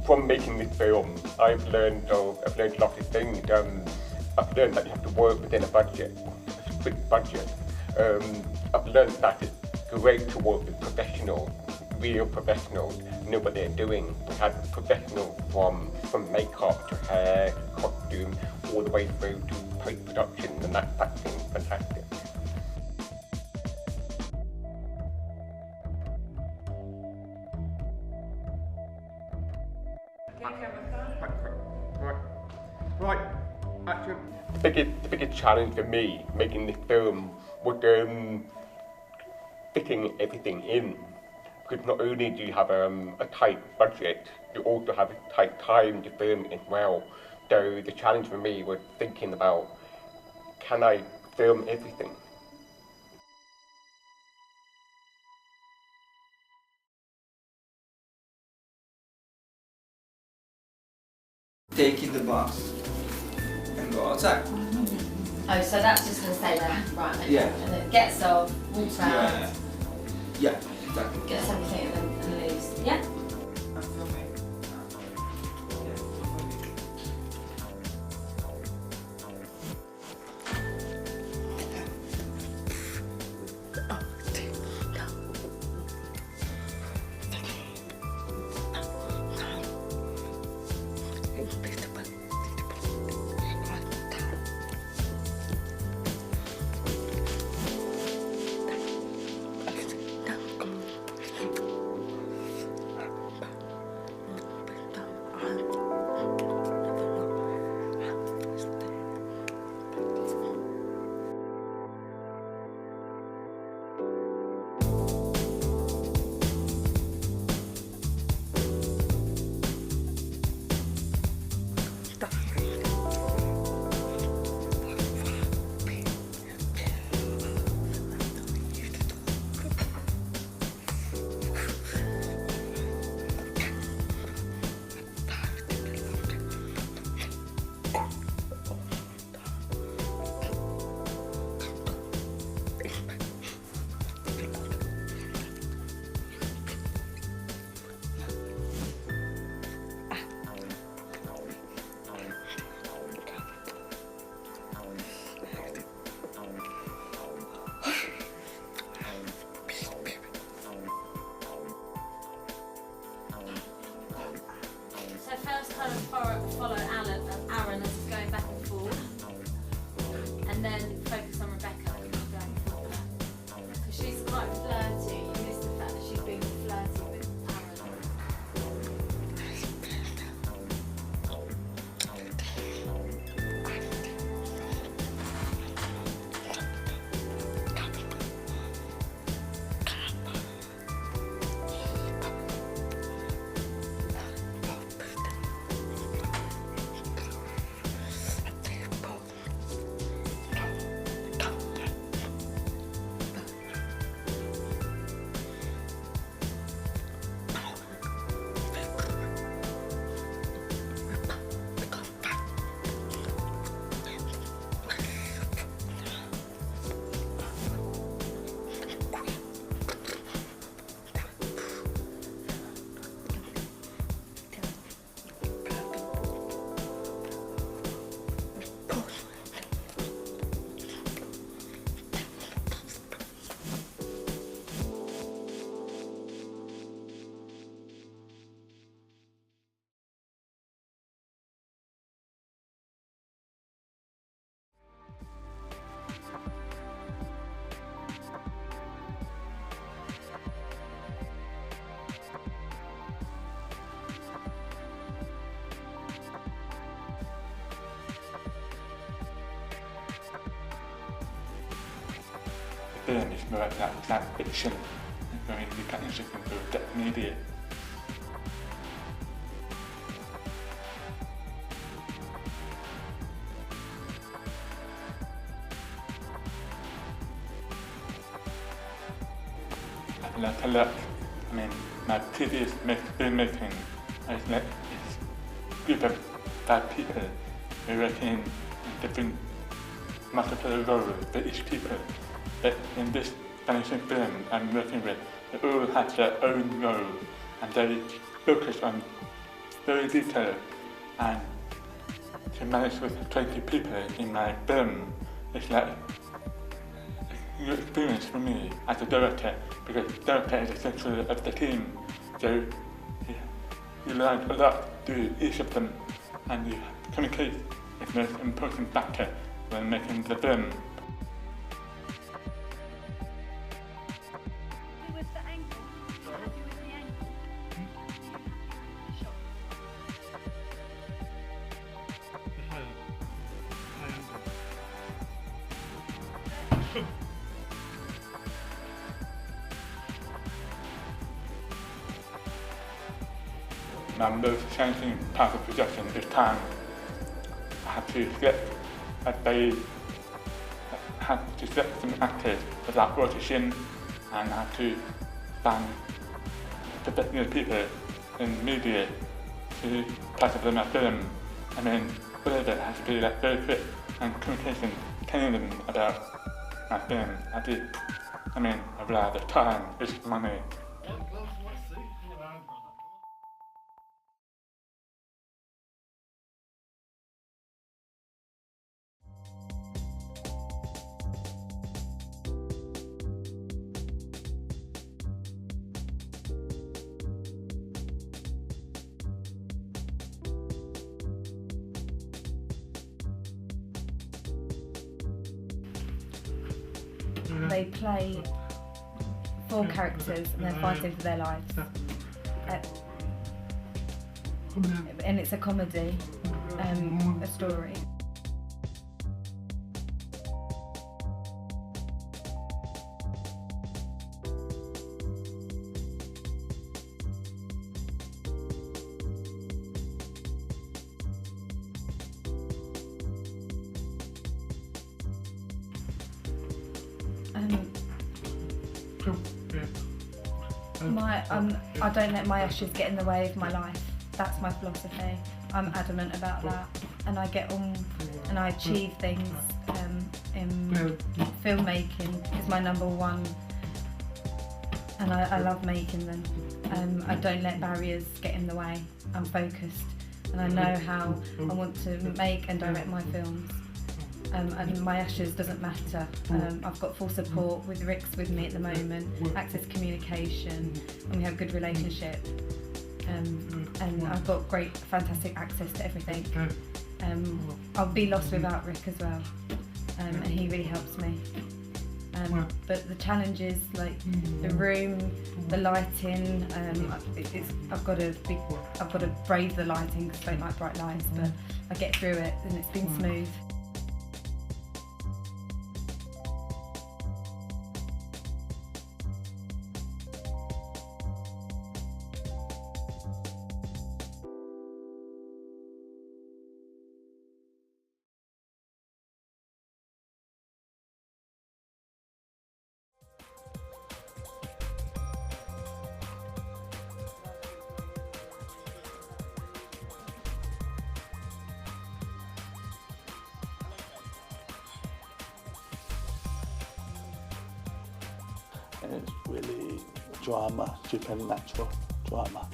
From making this film, I've learned a lot of things. I've learned that you have to work within a budget, a strict budget. I've learned that it's great to work with professionals, real professionals, know what they're doing. We had professionals from makeup to hair, costume, all the way through to post-production, and that's been fantastic. Right. Actually, the biggest challenge for me making this film was fitting everything in. Because not only do you have a tight budget, you also have a tight time to film as well. So the challenge for me was thinking about, can I film everything? Taking the bus and go outside. Oh, so that's just going to stay there, right? Okay. Yeah. And then gets off, walks around, Yeah, exactly. gets everything and leaves. Yeah? film is more like science fiction. It's very interesting for that media. I like a lot. I mean, my previous filmmaking is like a group of 5 people who work in different multiple roles for each people. But in this Venetian film I'm working with, they all have their own role and they focus on very detail, and to manage with 20 people in my film is like a new experience for me as a director, because the director is the center of the team, so you learn a lot through each of them, and you communicate is the most important factor when making the film. With the angle, happy with the angle. Shot. My most challenging part of production is time. I have to select they have to select some actors without audition, and I have to find professional people in media to participate in my film. I mean, all of it has to be like very quick, and communication, telling them about my film. I mean, I realize the time is money. They play 4 characters and they're fighting for their lives. And it's a comedy, a story. I don't let my ashes get in the way of my life. That's my philosophy. I'm adamant about that, and I get on and I achieve things in filmmaking is my #1, and I love making them. I don't let barriers get in the way. I'm focused, and I know how I want to make and direct my films. And my ashes doesn't matter. I've got full support with Rick's with me at the moment, Access Communication, and we have a good relationship. And I've got great, fantastic access to everything. I'll be lost without Rick as well, and he really helps me. But the challenges, like the room, the lighting, I've got to brave the lighting because I don't like bright lights, but I get through it, and it's been smooth. And it's really drama, supernatural drama.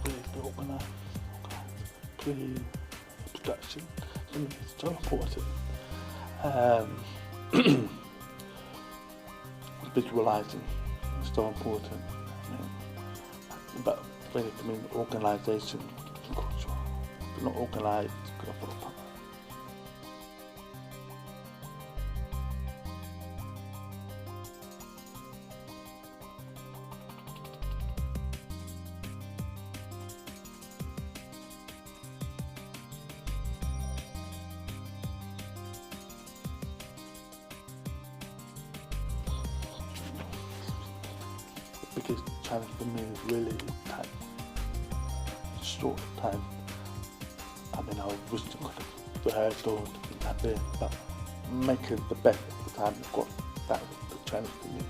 Really organised, pre-production, it's so important. Visualizing is so important, but when it comes to organisation, if you're not organised, you're going to fall apart. biggest challenge for me is really time. Short time. I mean, I wish I could have rehearsed or been happy, but making the best of the time I've got, that was the challenge for me.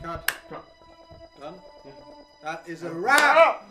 Cut. Done? That is a wrap!